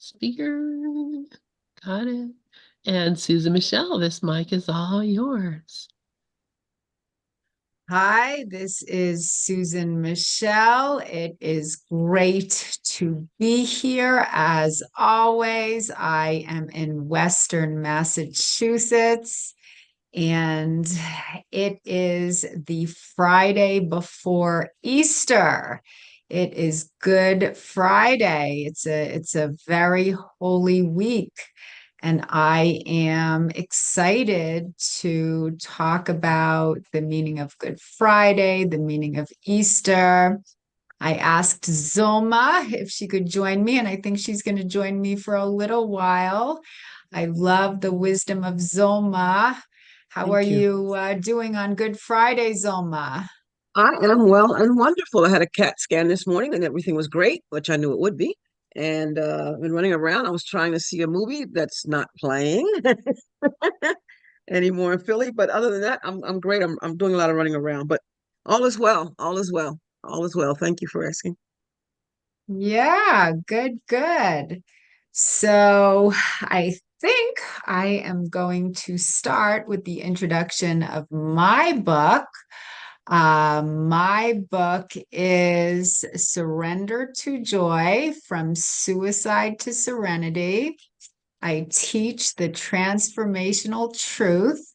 Speaker. Got it. And Susan Michelle, this mic is all yours. Hi, this is Susan Michel. It is great to be here. As always, I am in Western Massachusetts, and it is the Friday before Easter. It is Good Friday. It's a very holy week. And I am excited to talk about the meaning of Good Friday, the meaning of Easter. I asked Zoma if she could join me, and I think she's going to join me for a little while. I love the wisdom of Zoma. How are Thank you. you doing on Good Friday, Zoma? I am well and wonderful. I had a CAT scan this morning and everything was great, which I knew it would be. And I've been running around. I was trying to see a movie that's not playing anymore in Philly. But other than that, I'm great. I'm doing a lot of running around, but all is well. All is well. All is well. Thank you for asking. Yeah, good, good. So I think I am going to start with the introduction of my book. My book is Surrender to Joy From Suicide to Serenity. I teach the transformational truth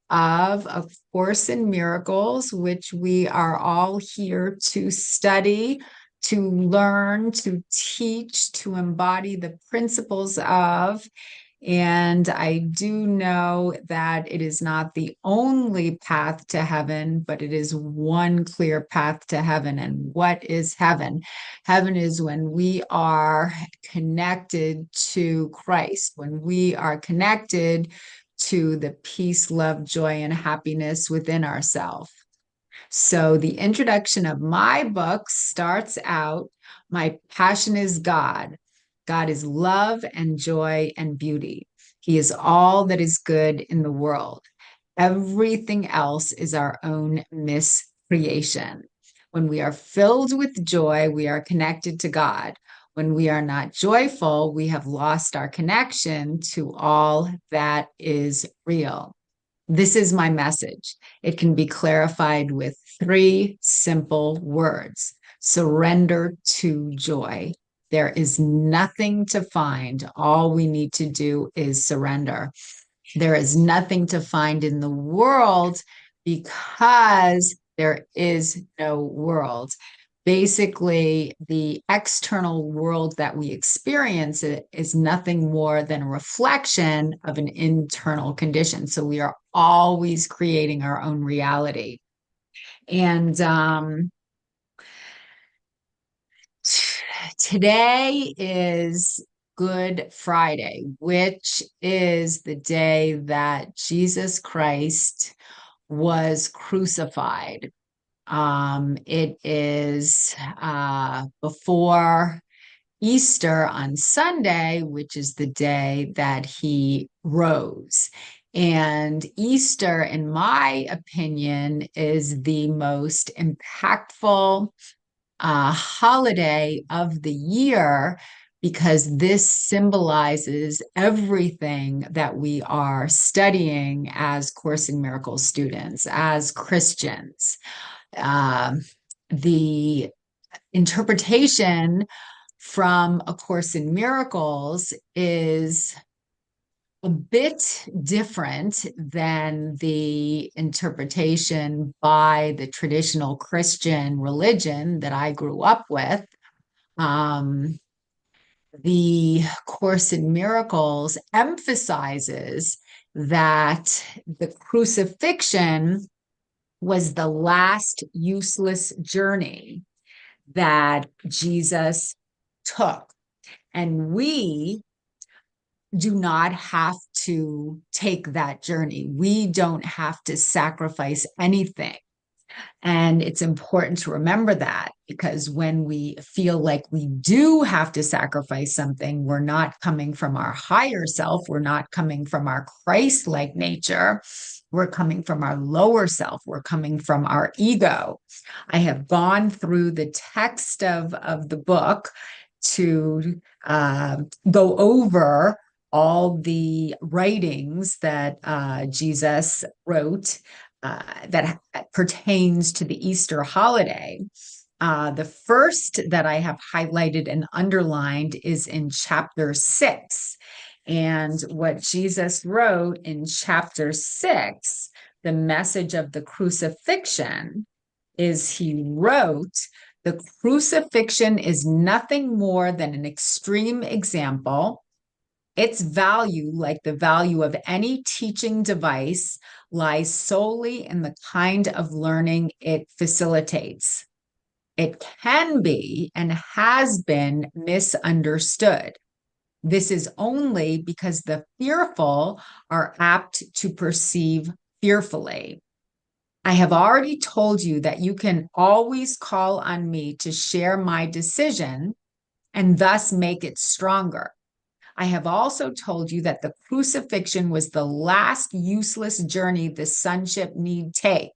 of A Course in Miracles, which we are all here to study, to learn, to teach, to embody the principles of. And I do know that it is not the only path to heaven, but it is one clear path to heaven. And what is heaven? Heaven is when we are connected to Christ, when we are connected to the peace, love, joy, and happiness within ourselves. So the introduction of my book starts out, my passion is God. God is love and joy and beauty. He is all that is good in the world. Everything else is our own miscreation. When we are filled with joy, we are connected to God. When we are not joyful, we have lost our connection to all that is real. This is my message. It can be clarified with three simple words: surrender to joy. There is nothing to find. All we need to do is surrender. There is nothing to find in the world because there is no world. Basically, the external world that we experience is nothing more than a reflection of an internal condition. So we are always creating our own reality. And today is Good Friday, which is the day that Jesus Christ was crucified. It is before Easter on Sunday, which is the day that he rose. And Easter, in my opinion, is the most impactful holiday of the year because this symbolizes everything that we are studying as Course in Miracles students, as Christians. Uh, the interpretation from A Course in Miracles is a bit different than the interpretation by the traditional Christian religion that I grew up with. Um, the Course in Miracles emphasizes that the crucifixion was the last useless journey that Jesus took. And we do not have to take that journey. We don't have to sacrifice anything. And it's important to remember that because when we feel like we do have to sacrifice something, we're not coming from our higher self, we're not coming from our Christ like nature. We're coming from our lower self. We're coming from our ego. I have gone through the text of the book to go over all the writings that Jesus wrote that pertains to the Easter holiday. The first that I have highlighted and underlined is in chapter 6. And what Jesus wrote in chapter 6, the message of the crucifixion, is he wrote, the crucifixion is nothing more than an extreme example. Its value, like the value of any teaching device, lies solely in the kind of learning it facilitates. It can be and has been misunderstood. This is only because the fearful are apt to perceive fearfully. I have already told you that you can always call on me to share my decision and thus make it stronger. I have also told you that the crucifixion was the last useless journey the sonship need take,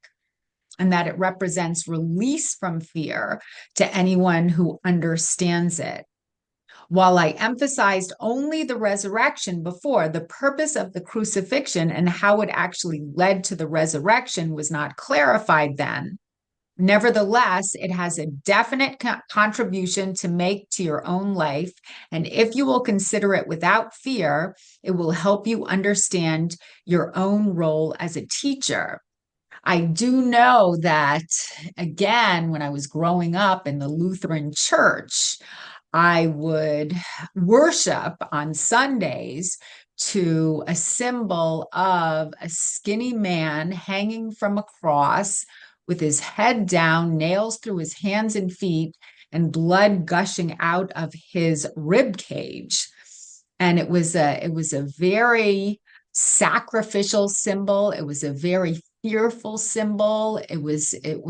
and that it represents release from fear to anyone who understands it. While I emphasized only the resurrection before, the purpose of the crucifixion and how it actually led to the resurrection was not clarified then. Nevertheless, it has a definite contribution to make to your own life. And if you will consider it without fear, it will help you understand your own role as a teacher. I do know that, again, when I was growing up in the Lutheran church, I would worship on Sundays to a symbol of a skinny man hanging from a cross with his head down, nails through his hands and feet, and blood gushing out of his rib cage. And it was a very sacrificial symbol. It was a very fearful symbol. It was a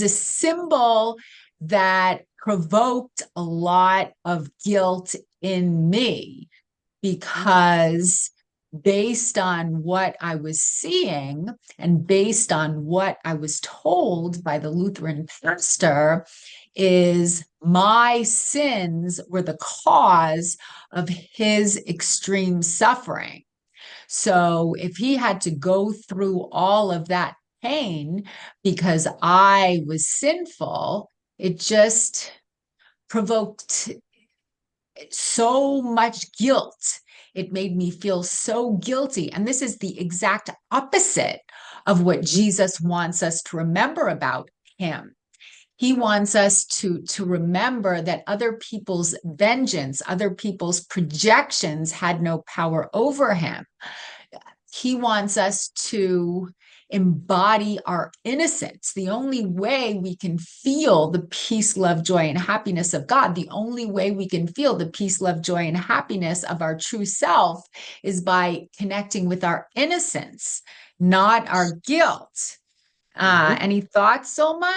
symbol that provoked a lot of guilt in me, because based on what I was seeing and based on what I was told by the Lutheran pastor, is my sins were the cause of his extreme suffering. So if he had to go through all of that pain because I was sinful, it just provoked so much guilt. It made me feel so guilty. And this is the exact opposite of what Jesus wants us to remember about him. He wants us to remember that other people's vengeance, other people's projections had no power over him. He wants us to embody our innocence. The only way we can feel the peace, love, joy, and happiness of God, the only way we can feel the peace, love, joy, and happiness of our true self is by connecting with our innocence, not our guilt. Any thoughts, Soma?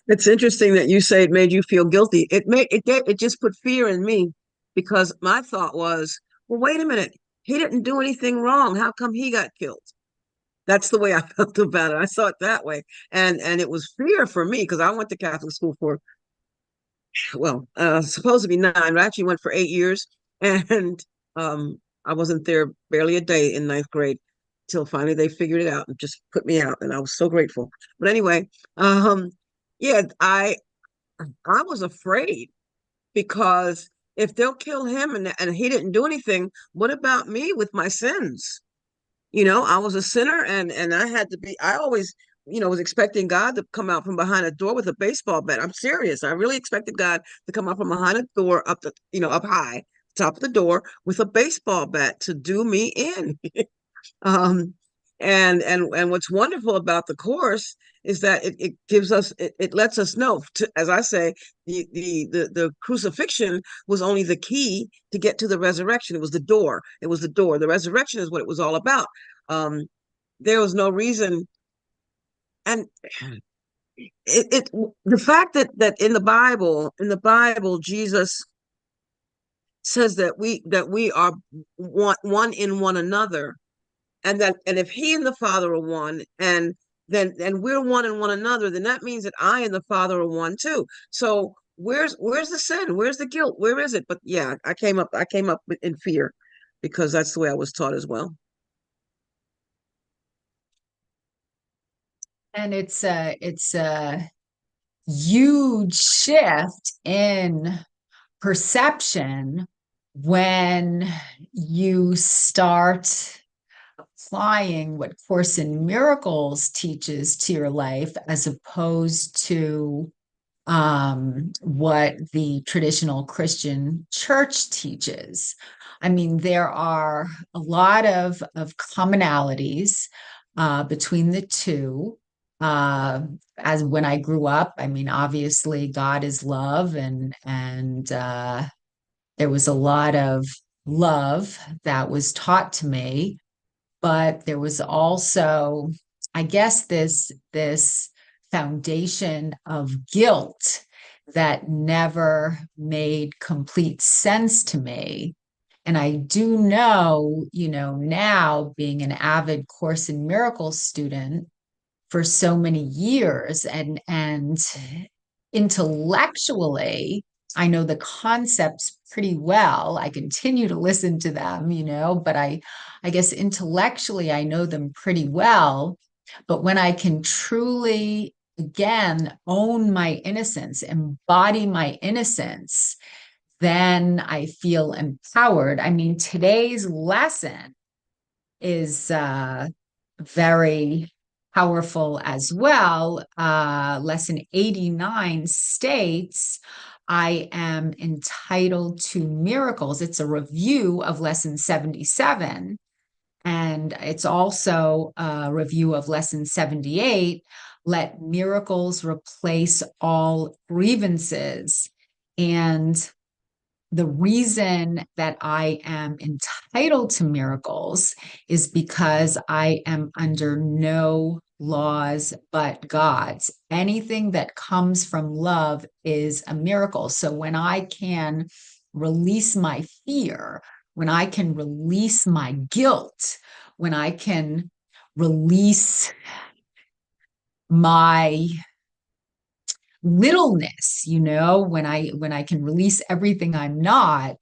It's interesting that you say it made you feel guilty. It just put fear in me, because my thought was, well, wait a minute, he didn't do anything wrong. How come he got killed? That's the way I felt about it. I saw it that way, and it was fear for me, because I went to Catholic school for, well, supposed to be 9, but I actually went for 8 years, and I wasn't there barely a day in ninth grade till finally they figured it out and just put me out, and I was so grateful. But anyway, yeah, I was afraid, because if they'll kill him and he didn't do anything, what about me with my sins? I was a sinner, and I had to be. I always, was expecting God to come out from behind a door with a baseball bat. I'm serious. I really expected God to come out from behind a door, up high, top of the door, with a baseball bat to do me in. Um, and what's wonderful about the course is that it gives us, it lets us know, as I say, the crucifixion was only the key to get to the resurrection. It was the door. It was the door. The resurrection is what it was all about. Um, there was no reason, and the fact that in the Bible Jesus says that we are one in one another, and if he and the Father are one, and then and we're one in one another, then that means that I and the Father are one too. So where's the sin? Where's the guilt? Where is it? But yeah, I came up in fear because that's the way I was taught as well. And it's a huge shift in perception when you start applying what Course in Miracles teaches to your life as opposed to what the traditional Christian church teaches. I mean, there are a lot of commonalities between the two. Uh, as when I grew up, I mean, obviously God is love, and there was a lot of love that was taught to me, but there was also, I guess, this foundation of guilt that never made complete sense to me. And I do know, now being an avid Course in Miracles student for so many years, and intellectually, I know the concepts pretty well. I continue to listen to them, but I guess intellectually I know them pretty well. But when I can truly, again, own my innocence, embody my innocence, then I feel empowered. I mean, today's lesson is very powerful as well. Lesson 89 states, I am entitled to miracles. It's a review of lesson 77. And it's also a review of lesson 78. Let miracles replace all grievances. And the reason that I am entitled to miracles is because I am under no laws but God's. Anything that comes from love is a miracle. So when I can release my fear, when I can release my guilt, when I can release my littleness, when I can release everything I'm not,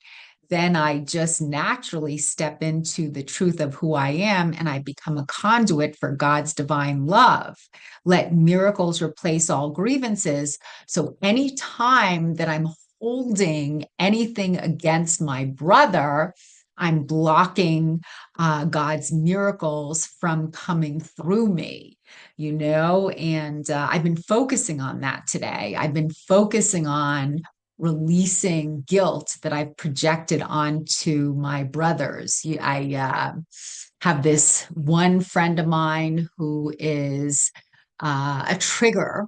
then I just naturally step into the truth of who I am, and I become a conduit for God's divine love. Let miracles replace all grievances. So anytime that I'm holding anything against my brother, I'm blocking God's miracles from coming through me, and I've been focusing on that today. I've been focusing on releasing guilt that I've projected onto my brothers. I have this one friend of mine who is a trigger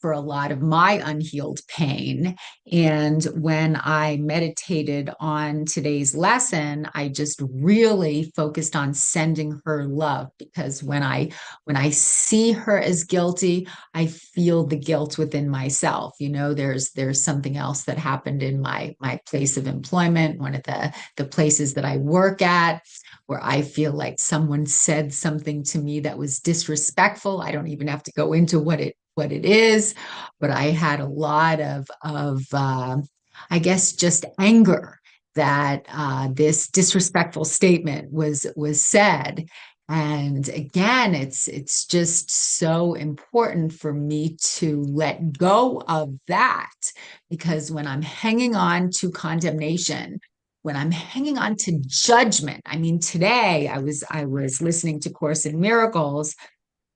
for a lot of my unhealed pain. And when I meditated on today's lesson, I just really focused on sending her love, because when I see her as guilty, I feel the guilt within myself. There's something else that happened in my place of employment, one of the places that I work at, where I feel like someone said something to me that was disrespectful. I don't even have to go into what it is, but I had a lot of I guess, just anger that this disrespectful statement was said. And again, it's just so important for me to let go of that, because when I'm hanging on to condemnation, when I'm hanging on to judgment, I mean, today I was listening to Course in Miracles,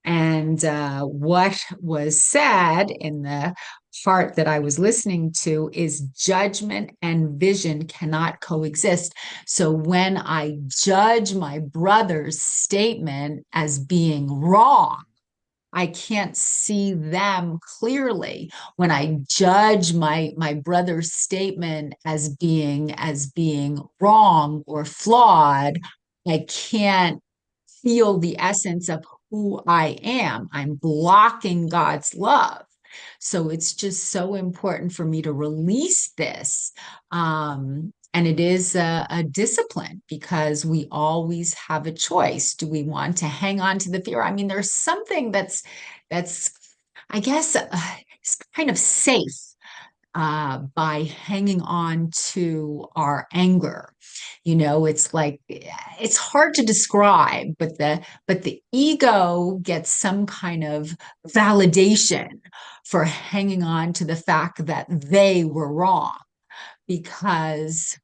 and what was said in the part that I was listening to is judgment and vision cannot coexist. So when I judge my brother's statement as being wrong, I can't see them clearly. When I judge my brother's statement as being wrong or flawed, I can't feel the essence of who I am. I'm blocking God's love. So it's just so important for me to release this. And it is a discipline because we always have a choice. Do we want to hang on to the fear? I mean, there's something that's I guess it's kind of safe by hanging on to our anger. You know, it's like it's hard to describe, but the ego gets some kind of validation for hanging on to the fact that they were wrong because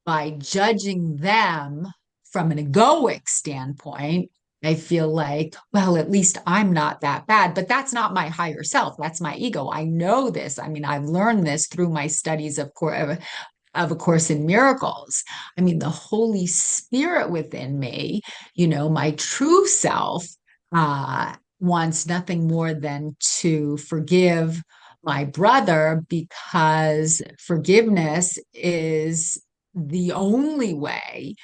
by judging them from an egoic standpoint, I feel like, well, at least I'm not that bad, but that's not my higher self. That's my ego. I know this. I mean, I've learned this through my studies of A Course in Miracles. I mean, the Holy Spirit within me, you know, my true self, wants nothing more than to forgive my brother because forgiveness is the only way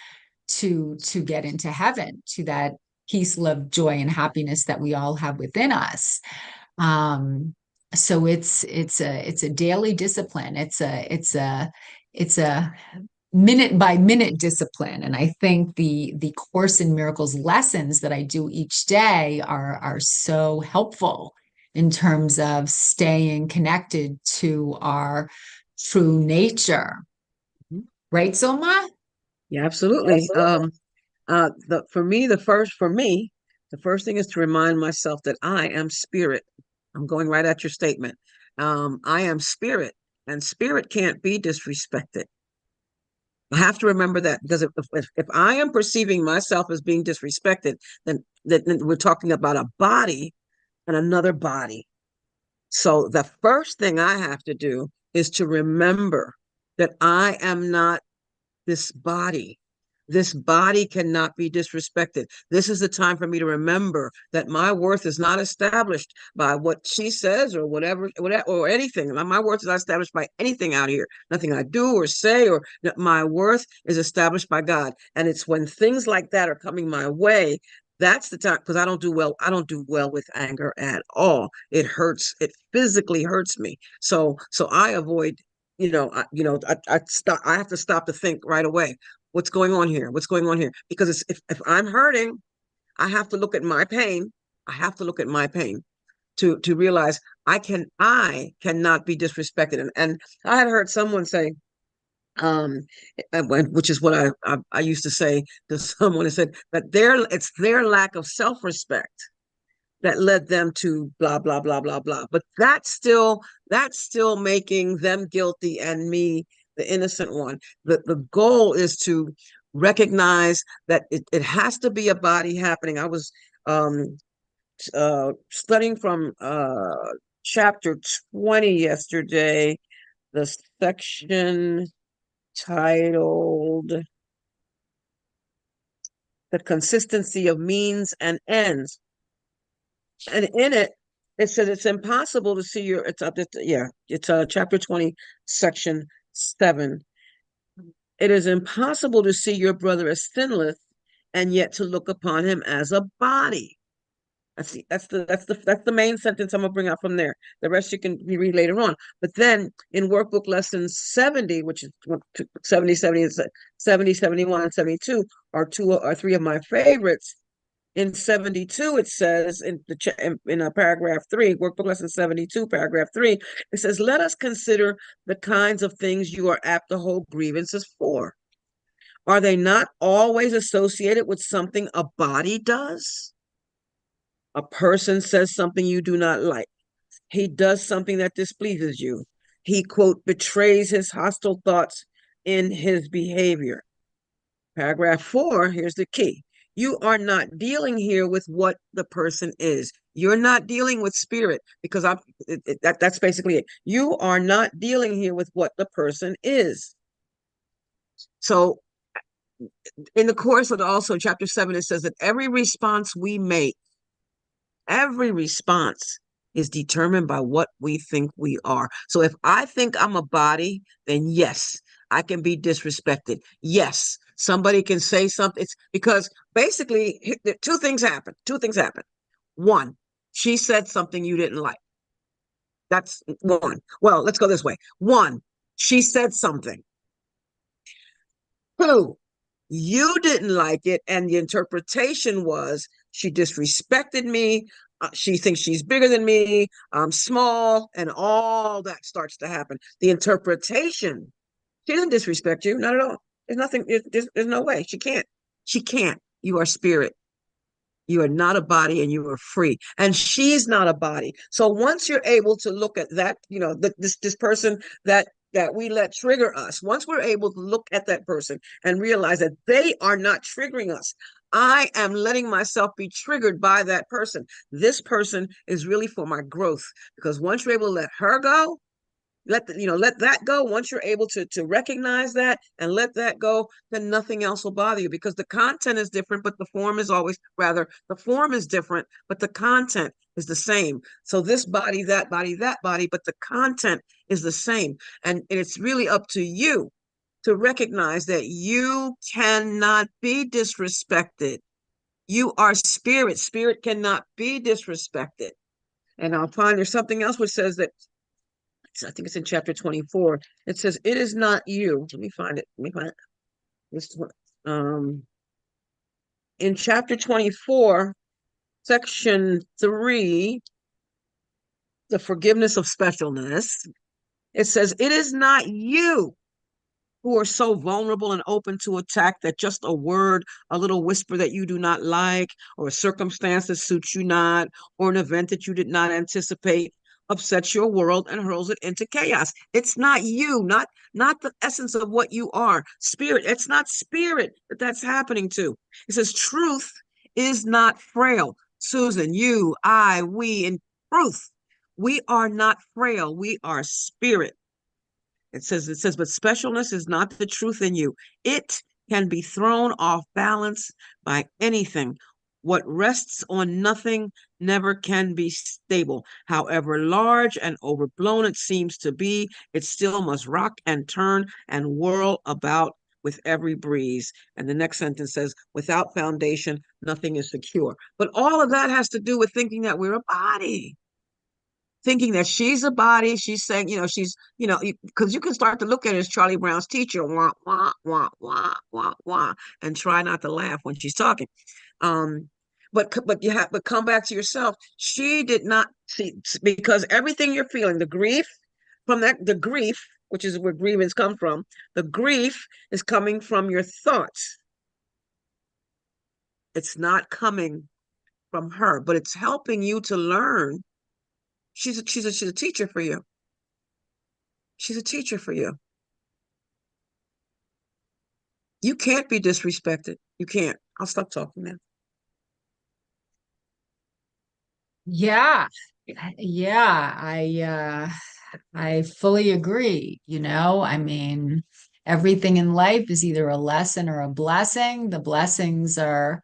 to get into heaven, to that peace, love, joy, and happiness that we all have within us. Um, so it's a daily discipline. It's a minute by minute discipline. And I think the Course in Miracles lessons that I do each day are so helpful in terms of staying connected to our true nature. Mhm. Right, Soma? Yeah, absolutely. The first thing is to remind myself that I am spirit. I'm going right at your statement. I am spirit, and spirit can't be disrespected. I have to remember that because if I am perceiving myself as being disrespected, then we're talking about a body and another body. So the first thing I have to do is to remember that I am not this body. This body cannot be disrespected. This is the time for me to remember that my worth is not established by what she says or whatever or anything. My worth is not established by anything out here. Nothing I do or say, or my worth is established by God. And it's when things like that are coming my way, that's the time, because I don't do well with anger at all. It hurts. It physically hurts me. So I avoid, I have to stop to think right away. What's going on here? What's going on here? Because if I'm hurting, I have to look at my pain. I have to look at my pain to realize I cannot be disrespected. And I had heard someone say, um, which is what I used to say to someone. I said that it's their lack of self-respect that led them to blah blah blah blah blah. But that's still making them guilty and me the innocent one. The goal is to recognize that it has to be a body happening. I was studying from chapter 20 yesterday, the section titled "The Consistency of Means and Ends." And in it, it says it's impossible to see your, it's chapter 20, section 7. It is impossible to see your brother as sinless and yet to look upon him as a body. That's the main sentence I'm gonna bring out from there. The rest you can read later on. But then in workbook lesson 70, which is 70, 70, 71, and 72 are three of my favorites. In 72, it says in paragraph 3, workbook lesson 72, paragraph 3, it says, let us consider the kinds of things you are apt to hold grievances for. Are they not always associated with something a body does? A person says something you do not like. He does something that displeases you. He, quote, betrays his hostile thoughts in his behavior. Paragraph 4, here's the key. You are not dealing here with what the person is. You're not dealing with spirit, because that's basically it. You are not dealing here with what the person is. So in the course of also chapter 7, it says that every response we make, every response is determined by what we think we are. So if I think I'm a body, then yes, I can be disrespected. Yes, somebody can say something. It's because basically two things happen. Two things happen. One, she said something you didn't like. That's one. Well, let's go this way. One, she said something. Two, you didn't like it, and the interpretation was she disrespected me. She thinks she's bigger than me. I'm small, and all that starts to happen. The interpretation, she didn't disrespect you, not at all. There's nothing. There's no way she can't. She can't. You are spirit. You are not a body, and you are free. And she's not a body. So once you're able to look at that, this person that we let trigger us, once we're able to look at that person and realize that they are not triggering us, I am letting myself be triggered by that person. This person is really for my growth, because once you're able to let her go, let that go. Once you're able to recognize that and let that go, then nothing else will bother you, because the content is different, but the form is always, rather, the form is different, but the content is the same. So this body, that body, that body, but the content is the same. And it's really up to you to recognize that you cannot be disrespected. You are spirit. Spirit cannot be disrespected. And I'll find there's something else which says that, I think it's in chapter 24. It says, it is not you. Let me find it. This one. In chapter 24, section 3, the forgiveness of specialness, it says, it is not you who are so vulnerable and open to attack that just a word, a little whisper that you do not like, or a circumstance that suits you not, or an event that you did not anticipate upsets your world and hurls it into chaos. It's not you, not the essence of what you are. Spirit, it's not spirit that's happening to. It says truth is not frail. Susan, you, I, we, in truth, we are not frail. We are spirit. It says, but specialness is not the truth in you. It can be thrown off balance by anything. What rests on nothing never can be stable. However large and overblown it seems to be, it still must rock and turn and whirl about with every breeze. And the next sentence says, without foundation, nothing is secure. But all of that has to do with thinking that we're a body, thinking that she's a body. She's saying, she's, because you can start to look at it as Charlie Brown's teacher, wah, wah, wah, wah, wah, wah, and try not to laugh when she's talking. But come back to yourself. She did not see, because everything you're feeling, the grief, which is where grievance come from, the grief is coming from your thoughts. It's not coming from her, but it's helping you to learn. She's a teacher for you. She's a teacher for you. You can't be disrespected. You can't. I'll stop talking now. Yeah. I fully agree. I mean, everything in life is either a lesson or a blessing. The blessings are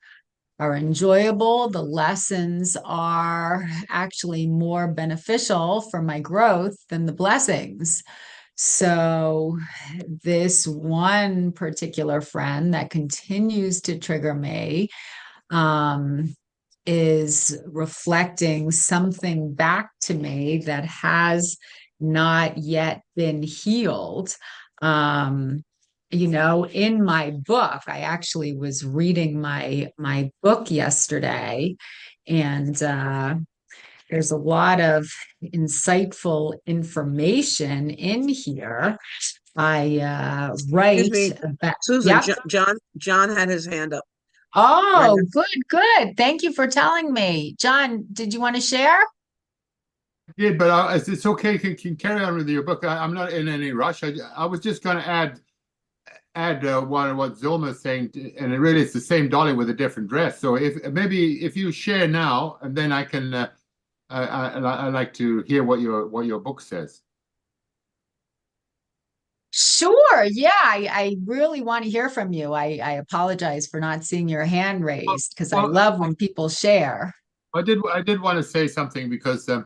enjoyable. The lessons are actually more beneficial for my growth than the blessings. So this one particular friend that continues to trigger me, is reflecting something back to me that has not yet been healed. In my book, I actually was reading my book yesterday, and there's a lot of insightful information in here. I write about, Susan, yep. John had his hand up. Oh, good. Thank you for telling me. John, did you want to share? Yeah, but it's okay. Can carry on with your book. I'm not in any rush. I was just going to add what Zulma's saying, and it really is the same dolly with a different dress. So if you share now, and then I can I like to hear what your book says. Sure. Yeah, I really want to hear from you. I apologize for not seeing your hand raised, because I love when people share. I did want to say something, because and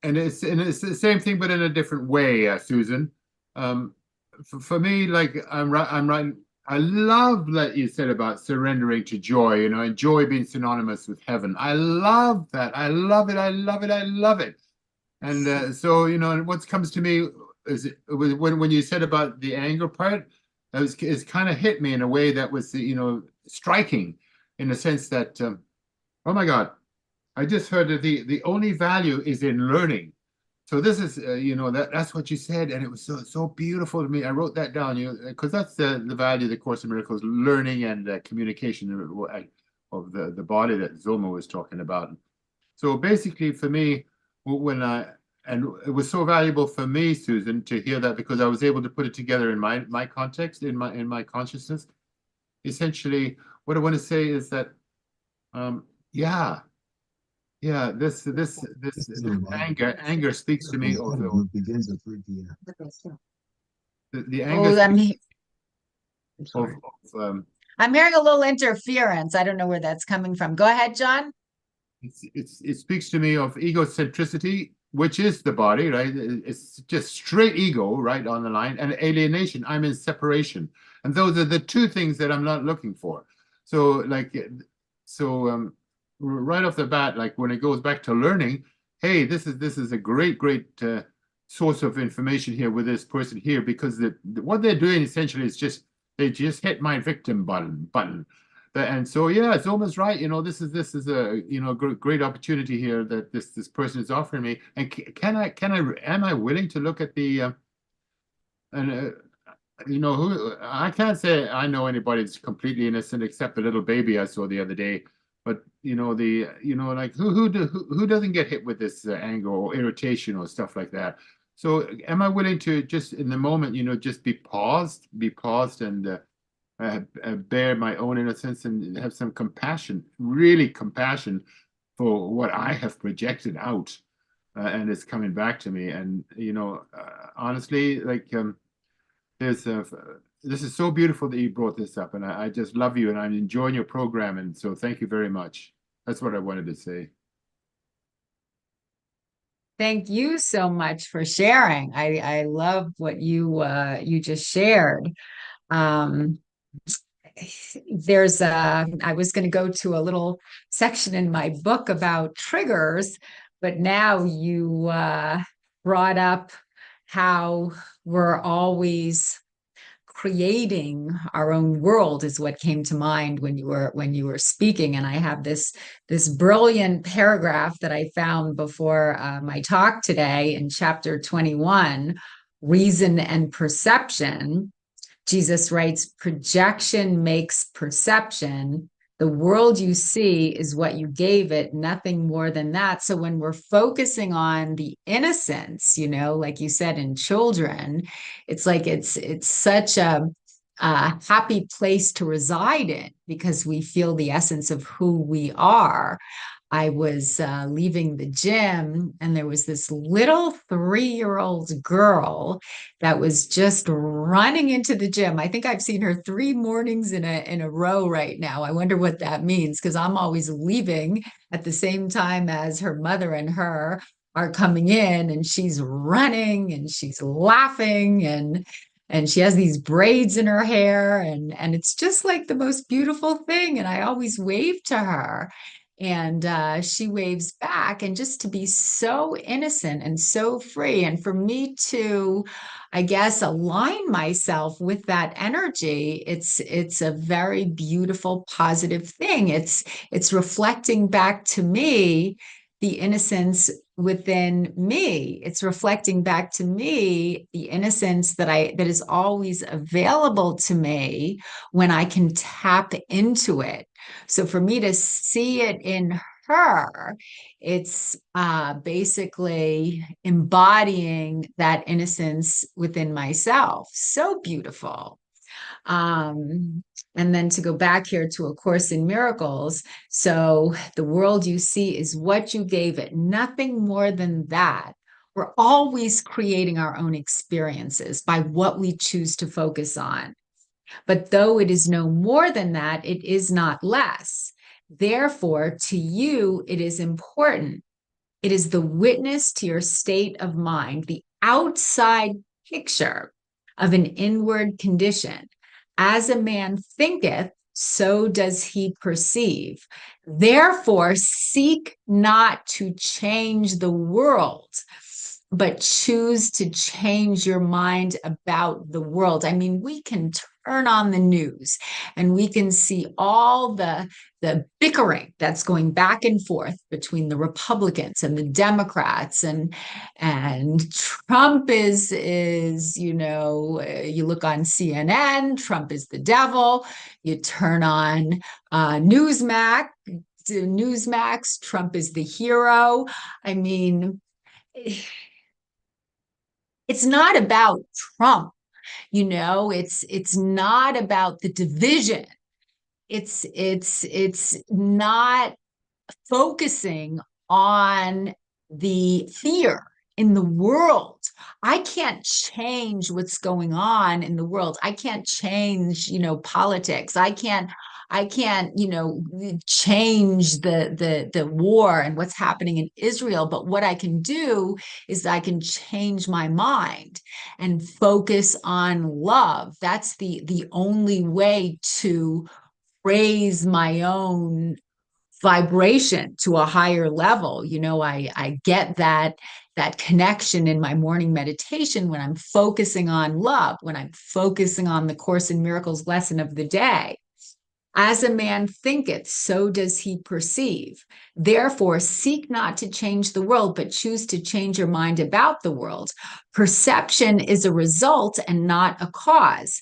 it's the same thing but in a different way, Susan. For me, like I'm writing. I love that you said about surrendering to joy, and joy being synonymous with heaven. I love that. I love it. I love it. I love it. And so, what comes to me is when you said about the anger part, it's kind of hit me in a way that was, striking, in the sense that, oh my God, I just heard that the only value is in learning. So this is, that's what you said, and it was so beautiful to me. I wrote that down, because that's the value of the Course in Miracles: learning and communication of the body that Zoma was talking about. So basically, for me, when and it was so valuable for me, Susan, to hear that, because I was able to put it together in my context, in my consciousness. Essentially, what I want to say is that, yeah, yeah, this anger speaks to me of the anger Oh, I'm of, sorry. of I'm hearing a little interference. I don't know where that's coming from. Go ahead, John. it speaks to me of egocentricity, which is the body, right? It's just straight ego, right, on the line, and alienation. I'm in separation, and those are the two things that I'm not looking for. So, right off the bat, like when it goes back to learning, hey, this is a great source of information here with this person here, because what they're doing essentially is they just hit my victim button. And so, yeah, it's almost right. This is a great opportunity here that this person is offering me. And am I willing to look at the and who I can't say I know anybody that's completely innocent except the little baby I saw the other day. But like who doesn't get hit with this anger or irritation or stuff like that? So am I willing to just in the moment, just be paused, and bear my own innocence and have some compassion, really compassion for what I have projected out, and it's coming back to me. And honestly, like there's a this is so beautiful that you brought this up, and I just love you, and I'm enjoying your program, and so thank you very much. That's what I wanted to say. Thank you so much for sharing. I love what you just shared. Um, I was going to go to a little section in my book about triggers, but now you brought up how we're always creating our own world is what came to mind when you were speaking. And I have this brilliant paragraph that I found before my talk today in chapter 21, Reason and Perception. Jesus writes, projection makes perception. The world you see is what you gave it, nothing more than that. So when we're focusing on the innocence, like you said, in children, it's like it's such a happy place to reside in because we feel the essence of who we are. I was leaving the gym, and there was this little 3-year-old girl that was just running into the gym. I think I've seen her 3 mornings in a row right now. I wonder what that means, because I'm always leaving at the same time as her mother and her are coming in, and she's running and she's laughing and she has these braids in her hair, and it's just like the most beautiful thing. And I always wave to her, and she waves back, and just to be so innocent and so free, and for me to, I guess, align myself with that energy, it's a very beautiful, positive thing. It's reflecting back to me the innocence within me. It's reflecting back to me the innocence that is always available to me when I can tap into it. So for me to see it in her, it's basically embodying that innocence within myself. So beautiful. And then to go back here to A Course in Miracles. So the world you see is what you gave it, nothing more than that. We're always creating our own experiences by what we choose to focus on. But though it is no more than that, it is not less. Therefore, to you, it is important. It is the witness to your state of mind, the outside picture of an inward condition. As a man thinketh, so does he perceive. Therefore, seek not to change the world. but choose to change your mind about the world. I mean, we can turn on the news and we can see all the bickering that's going back and forth between the Republicans and the Democrats, and Trump is you look on CNN, Trump is the devil. You turn on Newsmax, Trump is the hero. I mean, it's not about Trump, it's not about the division. It's not focusing on the fear in the world. I can't change what's going on in the world. I can't change, politics. I can't, change the war and what's happening in Israel. But what I can do is I can change my mind and focus on love. That's the only way to raise my own vibration to a higher level. I get that connection in my morning meditation when I'm focusing on love, when I'm focusing on the Course in Miracles lesson of the day. As a man thinketh, so does he perceive. Therefore, seek not to change the world, but choose to change your mind about the world. Perception is a result and not a cause.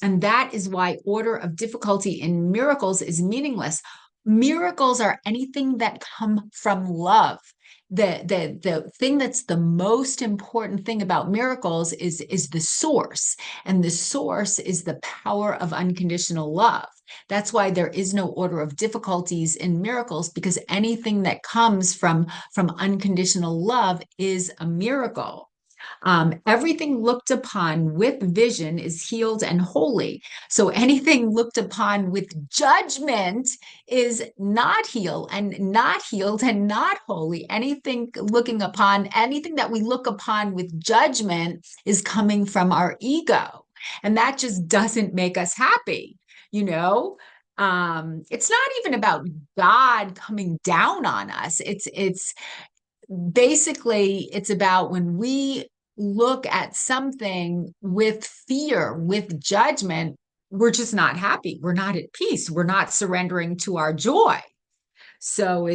And that is why order of difficulty in miracles is meaningless. Miracles are anything that come from love. The thing that's the most important thing about miracles is the source. And the source is the power of unconditional love. That's why there is no order of difficulties in miracles, because anything that comes from unconditional love is a miracle. Everything looked upon with vision is healed and holy. So anything looked upon with judgment is not healed and not holy. Anything that we look upon with judgment is coming from our ego. And that just doesn't make us happy, it's not even about God coming down on us. It's basically, it's about when we look at something with fear, with judgment, we're just not happy. We're not at peace. We're not surrendering to our joy. So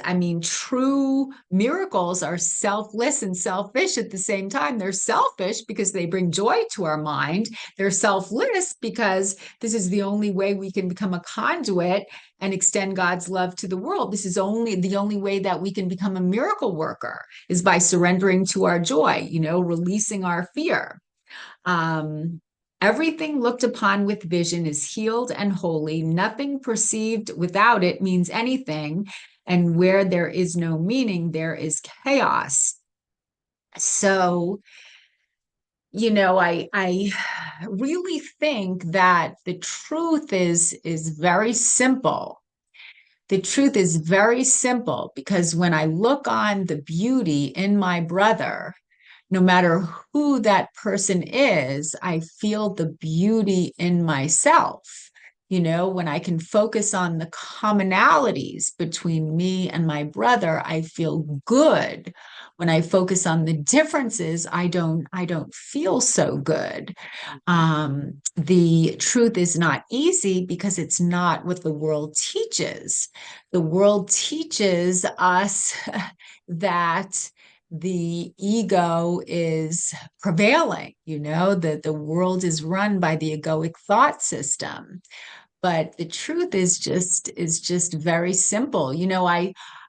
I mean, true miracles are selfless and selfish at the same time. They're selfish because they bring joy to our mind. They're selfless because this is the only way we can become a conduit and extend God's love to the world. This is the only way that we can become a miracle worker, is by surrendering to our joy, releasing our fear. Everything looked upon with vision is healed and holy. Nothing perceived without it means anything. And where there is no meaning, there is chaos. So, I really think that the truth is very simple. The truth is very simple, because when I look on the beauty in my brother, no matter who that person is, I feel the beauty in myself. When I can focus on the commonalities between me and my brother, I feel good. When I focus on the differences, I don't feel so good. The truth is not easy because it's not what the world teaches. The world teaches us that the ego is prevailing, that the world is run by the egoic thought system. But the truth is just very simple.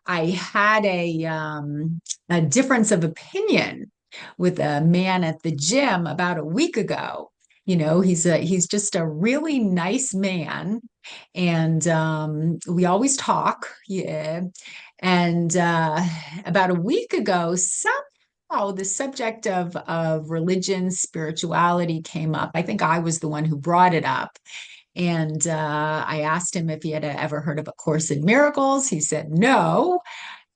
I had a difference of opinion with a man at the gym about a week ago. He's just a really nice man, and we always talk. Yeah. And about a week ago, somehow the subject of religion, spirituality came up. I think I was the one who brought it up. And I asked him if he had ever heard of A Course in Miracles. He said no.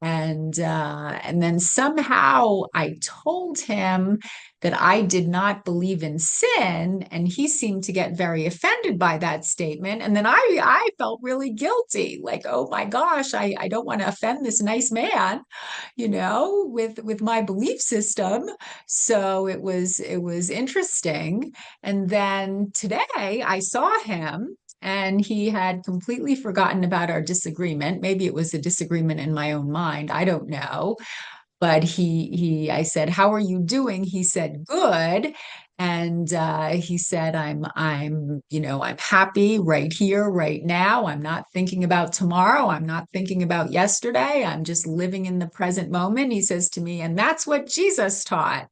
And then somehow I told him that I did not believe in sin, and he seemed to get very offended by that statement. And then I felt really guilty, like, oh my gosh, I don't want to offend this nice man, with my belief system. So it was interesting. And then today I saw him, and he had completely forgotten about our disagreement. Maybe it was a disagreement in my own mind. I don't know. But I said, "How are you doing?" He said, "Good." And he said, I'm happy right here, right now. I'm not thinking about tomorrow. I'm not thinking about yesterday. I'm just living in the present moment. He says to me, and that's what Jesus taught.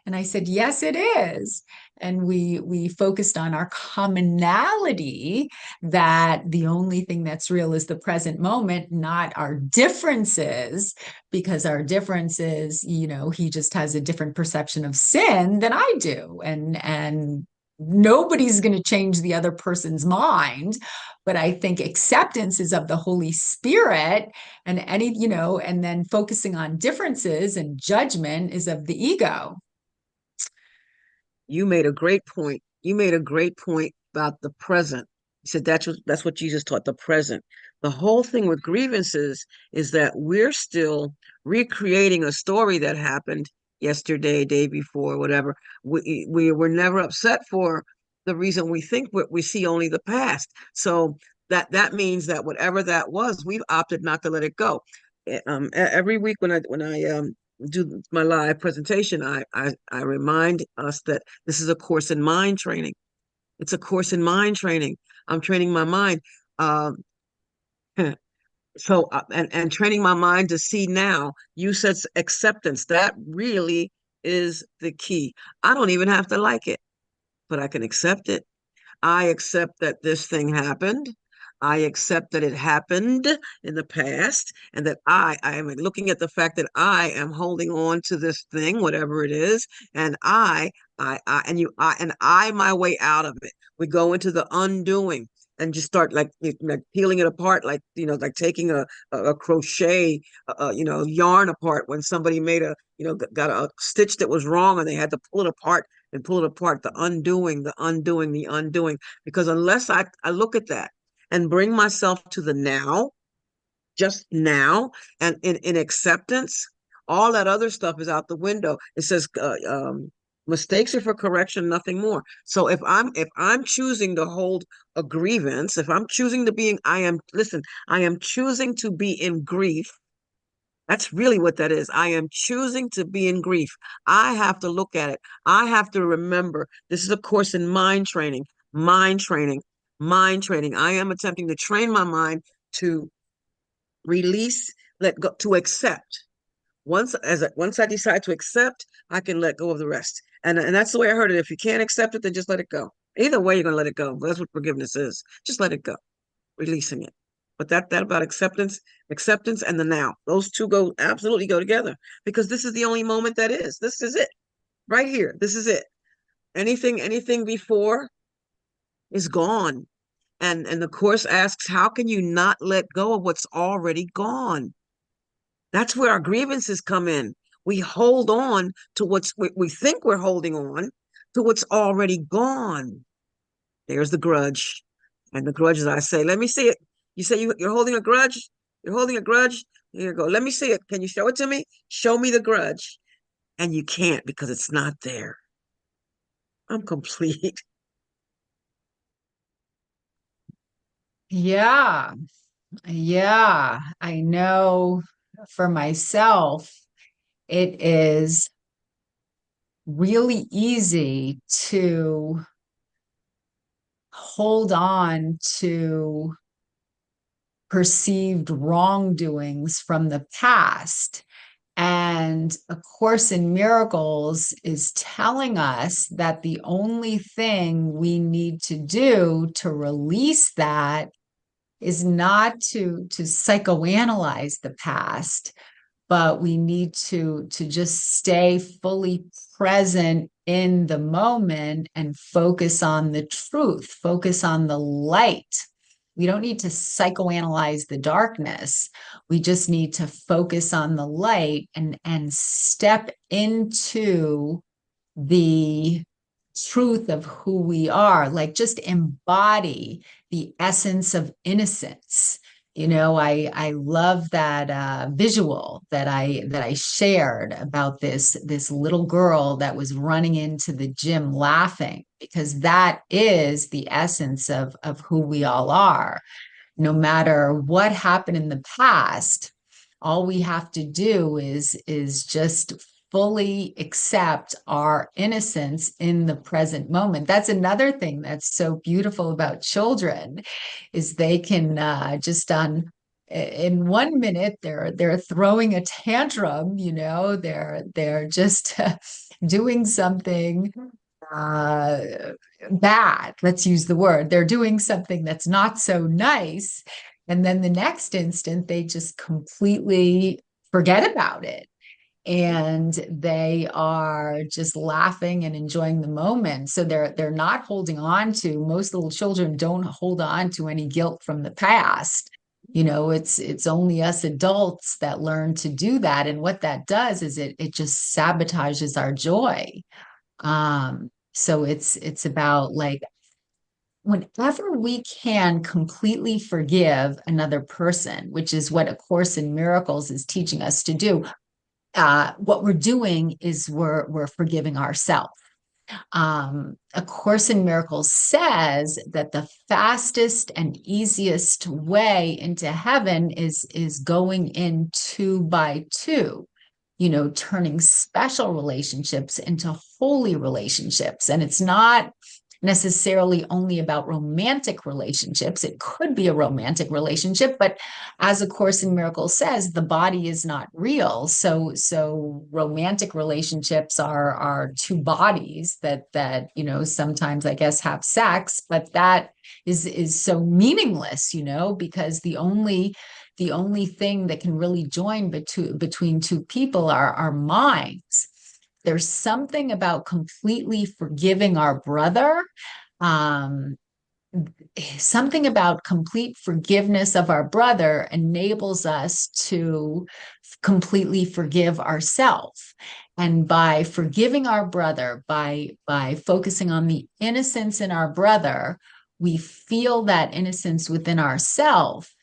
And I said, yes, it is. And we focused on our commonality, that the only thing that's real is the present moment, not our differences, because our differences, he just has a different perception of sin than I do. And nobody's going to change the other person's mind. But I think acceptance is of the Holy Spirit, and then focusing on differences and judgment is of the ego. You made a great point. You made a great point about the present. You said that's what Jesus taught, the present. The whole thing with grievances is that we're still recreating a story that happened yesterday, day before, whatever. We were never upset for the reason we think we see only the past. So that means that whatever that was, we've opted not to let it go. Every week when I do my live presentation, I remind us that this is a course in mind training. It's a course in mind training. I'm training my mind. Um, and training my mind to see now. You said acceptance. That really is the key. I don't even have to like it, but I can accept it. I accept that this thing happened. I accept that it happened in the past, and that I am looking at the fact that I am holding on to this thing, whatever it is, and my way out of it. We go into the undoing and just start like peeling it apart, like taking a crochet, yarn apart when somebody made got a stitch that was wrong and they had to pull it apart and pull it apart, the undoing, the undoing, the undoing. Because unless I look at that and bring myself to the now, just now, and in acceptance, all that other stuff is out the window. It says mistakes are for correction, nothing more. So if I'm choosing to hold a grievance, if I'm choosing to be I am choosing to be in grief. That's really what that is. I am choosing to be in grief. I have to look at it. I have to remember this is a course in mind training, mind training, mind training. I am attempting to train my mind to release, let go, to accept. Once I decide to accept, I can let go of the rest. And that's the way I heard it. If you can't accept it, then just let it go. Either way, you're going to let it go. That's what forgiveness is. Just let it go, releasing it. But that about acceptance and the now. Those two absolutely go together, because this is the only moment that is. This is it. Right here. This is it. Anything before is gone. And the course asks, how can you not let go of what's already gone? That's where our grievances come in. We hold on to we think we're holding on to what's already gone. There's the grudge. And the grudge is, I say, let me see it. You say you're holding a grudge? You're holding a grudge? Here you go. Let me see it. Can you show it to me? Show me the grudge. And you can't, because it's not there. I'm complete. Yeah. Yeah. I know for myself, it is really easy to hold on to perceived wrongdoings from the past. And A Course in Miracles is telling us that the only thing we need to do to release that is not to psychoanalyze the past, but we need to just stay fully present in the moment and focus on the truth, focus on the light. We don't need to psychoanalyze the darkness. We just need to focus on the light and step into the truth of who we are, like just embody the essence of innocence. I love that visual that I shared about this little girl that was running into the gym laughing, because that is the essence of who we all are. No matter what happened in the past, all we have to do is just fully accept our innocence in the present moment. That's another thing that's so beautiful about children, is they can just in 1 minute they're throwing a tantrum, they're just doing something uh, bad. Let's use the word. They're doing something that's not so nice. And then the next instant, they just completely forget about it. And they are just laughing and enjoying the moment. So they're not holding on to, most little children don't hold on to any guilt from the past. It's only us adults that learn to do that. And what that does is it just sabotages our joy. So it's about, like, whenever we can completely forgive another person, which is what A Course in Miracles is teaching us to do. What we're doing is we're forgiving ourselves. A Course in Miracles says that the fastest and easiest way into heaven is going in 2 by 2, turning special relationships into holy relationships. And it's not necessarily only about romantic relationships. It could be a romantic relationship, but as A Course in Miracles says, the body is not real. So romantic relationships are 2 bodies that sometimes, I guess, have sex, but that is so meaningless, because the only thing that can really join between 2 people are our minds. There's something about completely forgiving our brother, something about complete forgiveness of our brother enables us to completely forgive ourselves. And by forgiving our brother, by focusing on the innocence in our brother, we feel that innocence within ourselves.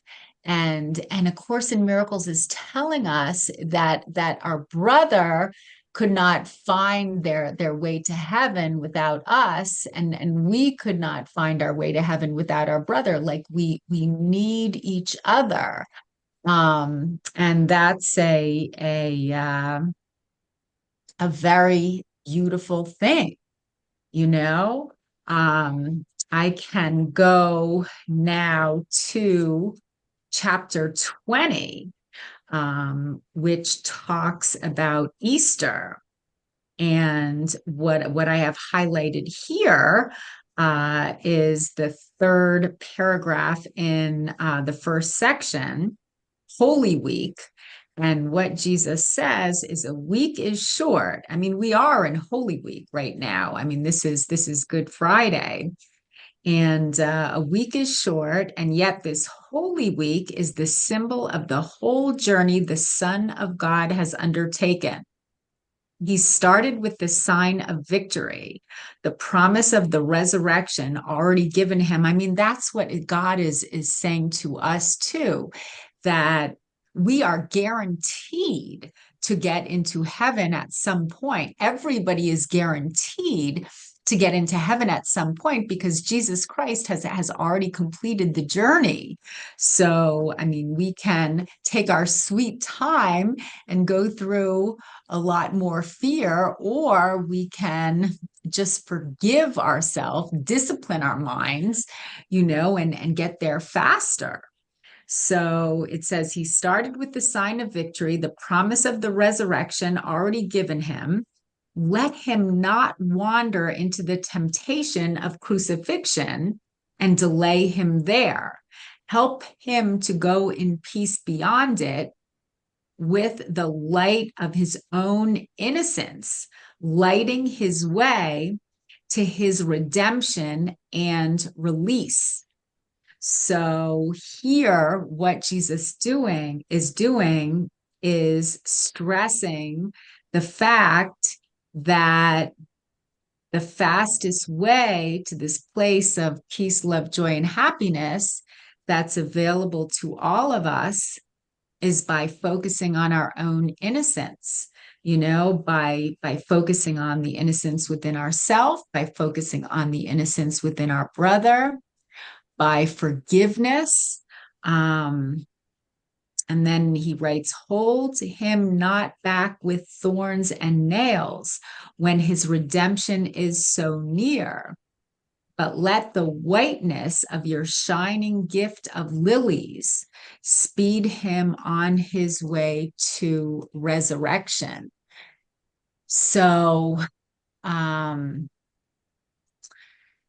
And A Course in Miracles is telling us that our brother could not find their way to heaven without us, and we could not find our way to heaven without our brother. Like, we need each other. And that's a very beautiful thing, I can go now to chapter 20, which talks about Easter. And what I have highlighted here is the 3rd paragraph in the first section, Holy Week. And what Jesus says is, a week is short. I mean, we are in Holy Week right now. I mean, this is Good Friday. And a week is short, and yet this Holy Week is the symbol of the whole journey the Son of God has undertaken. He started with the sign of victory, the promise of the resurrection already given him. I mean, that's what God is saying to us too, that we are guaranteed to get into heaven at some point. Everybody is guaranteed to get into heaven at some point, because Jesus Christ has already completed the journey. So, I mean, we can take our sweet time and go through a lot more fear, or we can just forgive ourselves, discipline our minds, and get there faster. So it says he started with the sign of victory, the promise of the resurrection already given him. Let him not wander into the temptation of crucifixion and delay him there. Help him to go in peace beyond it, with the light of his own innocence, lighting his way to his redemption and release. So here, what Jesus is stressing the fact that the fastest way to this place of peace, love, joy, and happiness that's available to all of us is by focusing on our own innocence, by focusing on the innocence within ourselves, by focusing on the innocence within our brother, by forgiveness. And then he writes, hold him not back with thorns and nails when his redemption is so near, but let the whiteness of your shining gift of lilies speed him on his way to resurrection. So,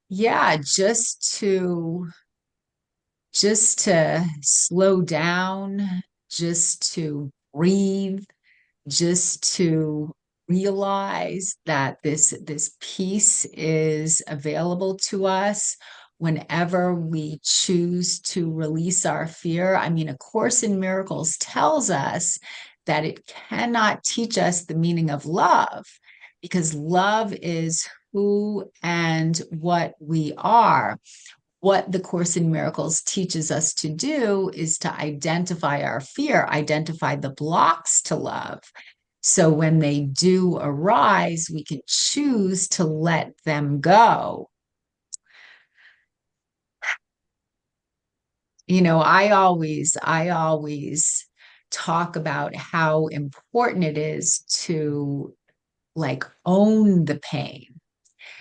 yeah, just to slow down, just to breathe, just to realize that this peace is available to us whenever we choose to release our fear. I mean, A Course in Miracles tells us that it cannot teach us the meaning of love, because love is who and what we are. What the Course in Miracles teaches us to do is to identify our fear, identify the blocks to love. So when they do arise, we can choose to let them go. I always talk about how important it is to like own the pain,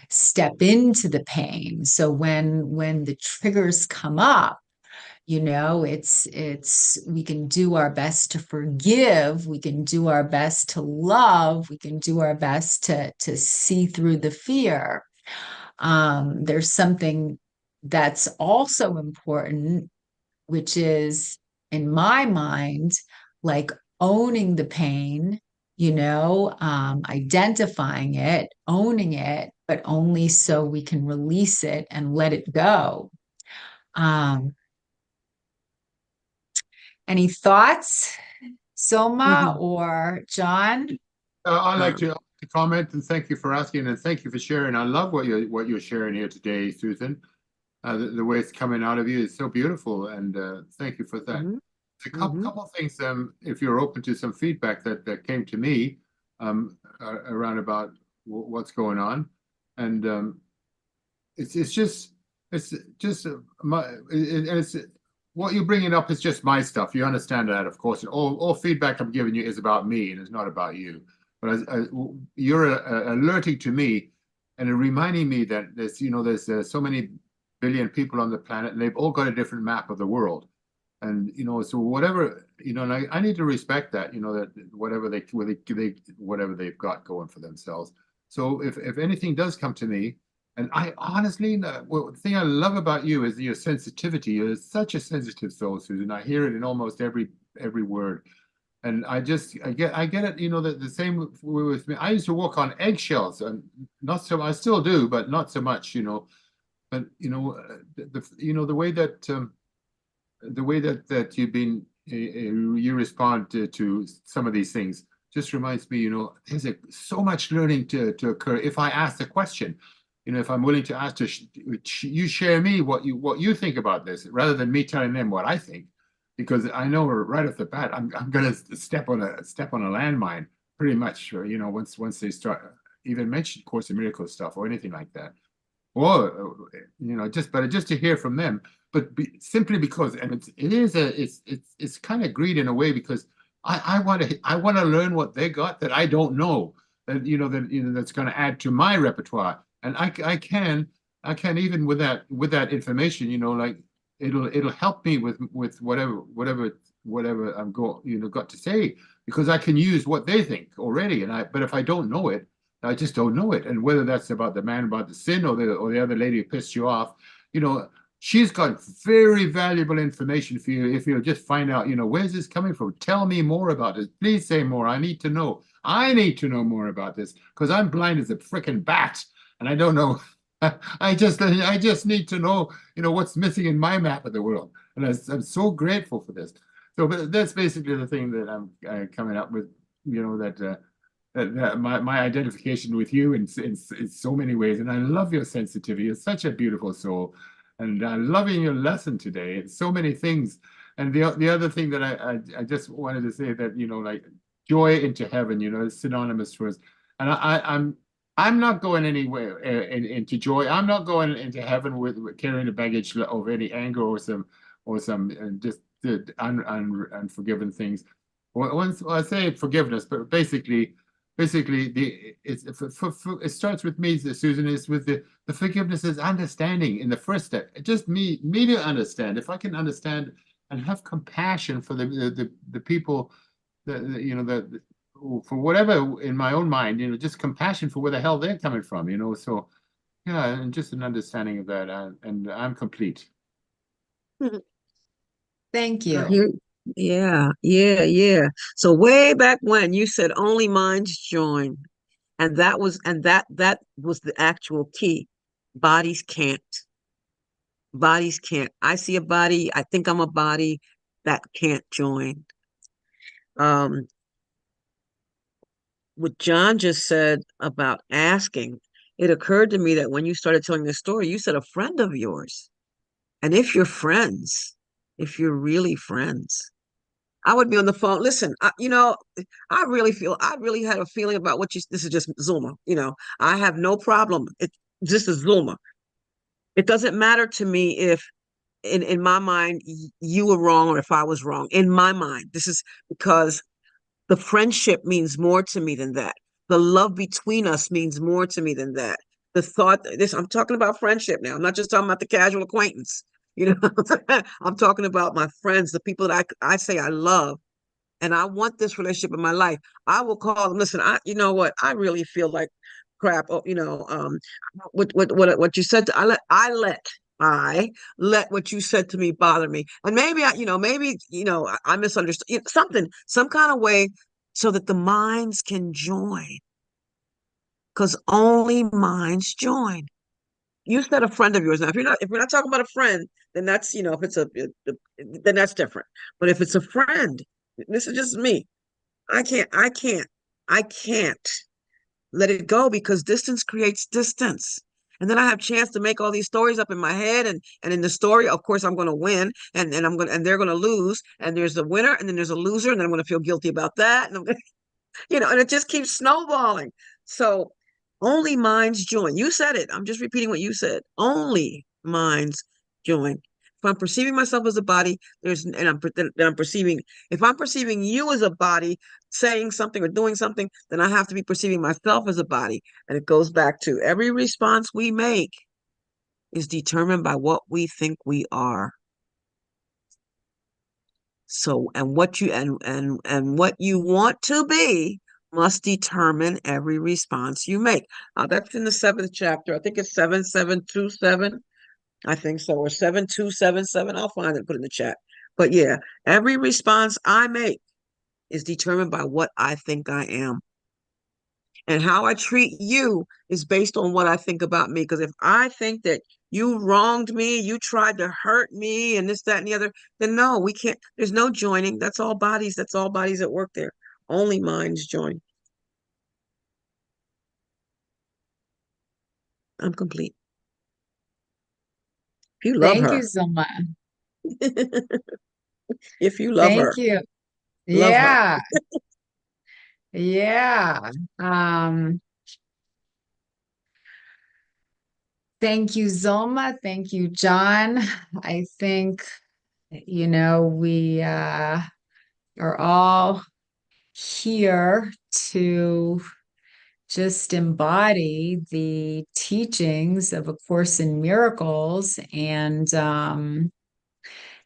step into the pain. So when the triggers come up, it's we can do our best to forgive, we can do our best to love, we can do our best to see through the fear. There's something that's also important, which is, in my mind, like owning the pain, identifying it, owning it, but only so we can release it and let it go. Any thoughts, Soma or John? I'd like to comment and thank you for asking and thank you for sharing. I love what you're sharing here today, Susan. The way it's coming out of you is so beautiful, and thank you for that. A couple of things, if you're open to some feedback that came to me around about what's going on, and it's just what you're bringing up is just my stuff. You understand that, of course. And all feedback I'm giving you is about me, and it's not about you. But you're alerting to me and reminding me that there's so many billion people on the planet, and they've all got a different map of the world. And so whatever, and I need to respect that, that whatever they've got going for themselves. So if anything does come to me, and I honestly, the thing I love about you is your sensitivity. You're such a sensitive soul, Susan. I hear it in almost every word. And I get it, the same with me. I used to walk on eggshells, and not so, I still do, but not so much, But the way that you respond to some of these things just reminds me, there's so much learning to occur if I ask the question. If I'm willing to ask you share me what you think about this, rather than me telling them what I think, because I know right off the bat I'm going to step on a landmine pretty much. Once they start even mention Course in Miracles stuff or anything like that, or just to hear from them, but simply because, and it's kind of greed in a way, because I want to learn what they got that I don't know, that that's going to add to my repertoire. And I can even with that information, like it'll help me with whatever I'm got to say, because I can use what they think already. But if I don't know it, I just don't know it. And whether that's about the man about the sin or the other lady who pissed you off, she's got very valuable information for you if you'll just find out, where's this coming from? Tell me more about it. Please say more. I need to know. I need to know more about this, because I'm blind as a freaking bat. And I don't know I just need to know, what's missing in my map of the world. And I'm so grateful for this. So, but that's basically the thing that I'm coming up with, that my identification with you in so many ways. And I love your sensitivity. You're such a beautiful soul. And I'm loving your lesson today. It's so many things. And the other thing that I just wanted to say that, like joy into heaven, is synonymous for us. And I'm not going anywhere into joy. I'm not going into heaven with carrying a baggage of any anger or some just unforgiven things. Once I say forgiveness, but basically it starts with me, Susan. Is with the forgiveness is understanding in the first step. Just me to understand. If I can understand and have compassion for the people, the for whatever in my own mind, just compassion for where the hell they're coming from, So yeah, and just an understanding of that, and I'm complete. Thank I you. hear- Yeah, yeah, yeah. So way back when you said only minds join, and that was the actual key. Bodies can't. Bodies can't. I see a body, I think I'm a body that can't join. Um, what John just said about asking, it occurred to me that when you started telling this story, you said a friend of yours. And if you're friends, if you're really friends, I would be on the phone. Listen, I really had a feeling about this is just Zuma. I have no problem. This is Zuma. It doesn't matter to me if in my mind you were wrong or if I was wrong. In my mind, this is because the friendship means more to me than that. The love between us means more to me than that. The thought, I'm talking about friendship now. I'm not just talking about the casual acquaintance. I'm talking about my friends, the people that I say I love, and I want this relationship in my life. I will call them. Listen, you know what? I really feel like crap. Oh, what you said. I let what you said to me bother me, and maybe I misunderstood something, some kind of way, so that the minds can join, because only minds join. You said a friend of yours. Now, if you're not talking about a friend, then that's if it's then that's different. But if it's a friend, this is just me. I can't let it go, because distance creates distance. And then I have a chance to make all these stories up in my head, and in the story, of course, I'm going to win, and they're going to lose, and there's a winner, and then there's a loser, and then I'm going to feel guilty about that, and and it just keeps snowballing. So only minds join. You said it. I'm just repeating what you said. Only minds join. If I'm perceiving myself as a body, then I'm perceiving. If I'm perceiving you as a body, saying something or doing something, then I have to be perceiving myself as a body. And it goes back to every response we make is determined by what we think we are. So, and what you want to be must determine every response you make. That's in the 7th chapter. I think it's 7727. I think so, or 7277. I'll find it and put it in the chat. But yeah, every response I make is determined by what I think I am. And how I treat you is based on what I think about me. Because if I think that you wronged me, you tried to hurt me, and this, that, and the other, then no, we can't. There's no joining. That's all bodies. That's all bodies at work there. Only minds join. I'm complete. If you love Thank you her, so much. if you love Thank her, you. love her. Yeah. Yeah. Um, Thank you, Zoma. Thank you, John. I think, we are all here to just embody the teachings of A Course in Miracles. And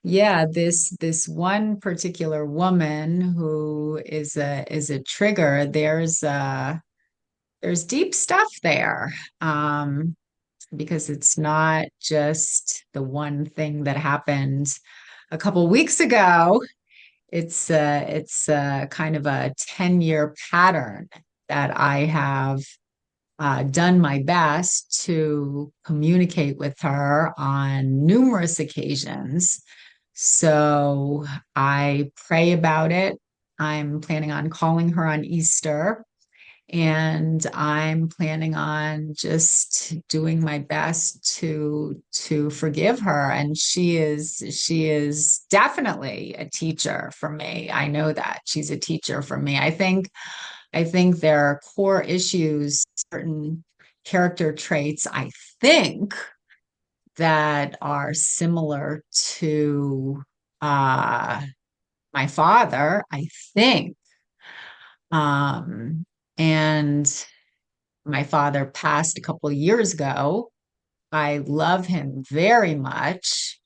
yeah, this one particular woman who is a trigger, there's deep stuff there. Because it's not just the one thing that happened a couple weeks ago. It's kind of a 10-year pattern that I have done my best to communicate with her on numerous occasions. So I pray about it. I'm planning on calling her on Easter, and I'm planning on just doing my best to forgive her. And she is definitely a teacher for me. I know that she's a teacher for me. I think there are core issues, certain character traits, I think, that are similar to uh, my father, I think. And my father passed a couple of years ago. I love him very much.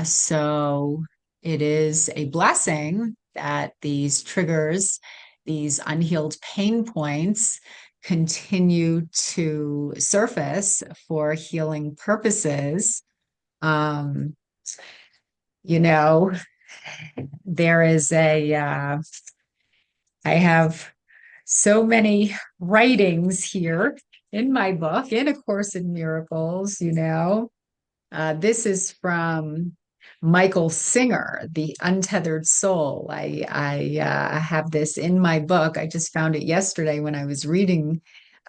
So it is a blessing that these triggers, these unhealed pain points, continue to surface for healing purposes. Um, you know, there is I have so many writings here in my book, in A Course in Miracles. This is from Michael Singer, The Untethered Soul. I have this in my book. I just found it yesterday when I was reading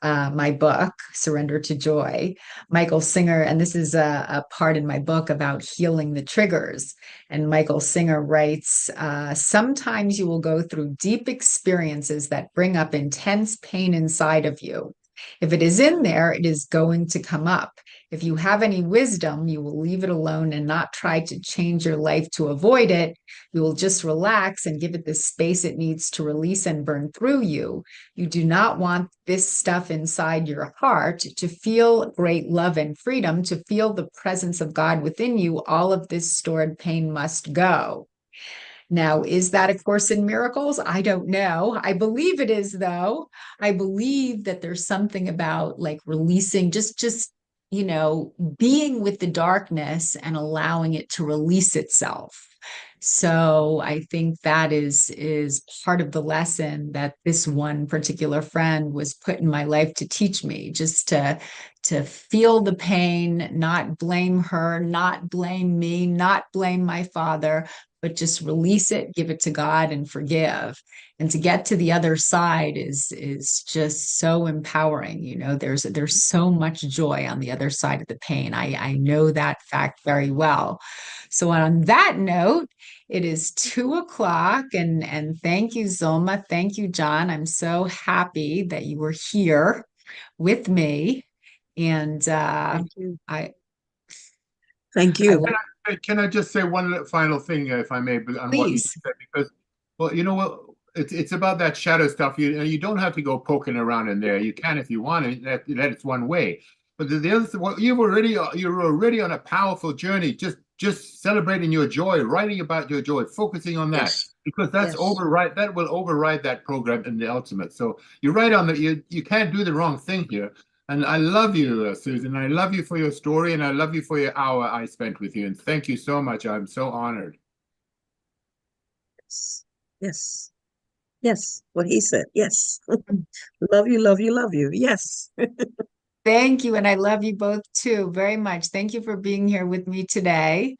my book, Surrender to Joy. Michael Singer, and this is a part in my book about healing the triggers. And Michael Singer writes, sometimes you will go through deep experiences that bring up intense pain inside of you. If it is in there, it is going to come up. If you have any wisdom, you will leave it alone and not try to change your life to avoid it. You will just relax and give it the space it needs to release and burn through you. You do not want this stuff inside your heart to feel great love and freedom, to feel the presence of God within you. All of this stored pain must go. Now, is that A Course in Miracles? I don't know. I believe it is, though. I believe that there's something about like releasing, just being with the darkness and allowing it to release itself. So I think that is part of the lesson that this one particular friend was put in my life to teach me, just to feel the pain, not blame her, not blame me, not blame my father, but just release it, give it to God, and forgive. And to get to the other side is just so empowering. There's so much joy on the other side of the pain. I know that fact very well. So on that note, it is 2 o'clock, and thank you, Zulma. Thank you, John. I'm so happy that you were here with me. And Thank you. I Thank I you. want, Can I just say one final thing, if I may, on what you please. said? Because, well, you know what? It's about that shadow stuff. You don't have to go poking around in there. You can if you want to. That's one way. But the other thing, well, you're already on a powerful journey. Just celebrating your joy, writing about your joy, focusing on that, Yes. because that's Yes. override. That will override that program in the ultimate. So you're right on that. You can't do the wrong thing here. And I love you, Susan. I love you for your story, and I love you for your hour I spent with you. And thank you so much. I'm so honored. Yes. Yes. Yes. What he said. Yes. Love you, love you, love you. Yes. Thank you. And I love you both too very much. Thank you for being here with me today.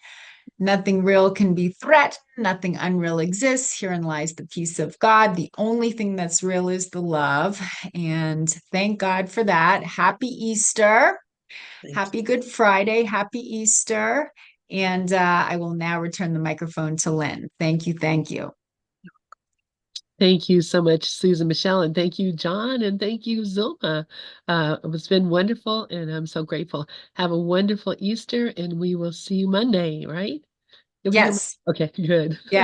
Nothing real can be threatened. Nothing unreal exists. Herein lies the peace of God. The only thing that's real is the love. And thank God for that. Happy Easter. Thank Happy Good Friday. Happy Easter. And I will now return the microphone to Lynn. Thank you. Thank you. Thank you so much, Susan Michelle, and thank you, John, and thank you, Zilma. It's been wonderful, and I'm so grateful. Have a wonderful Easter, and we will see you Monday, right? You'll be here Yes. Okay, good. Yes.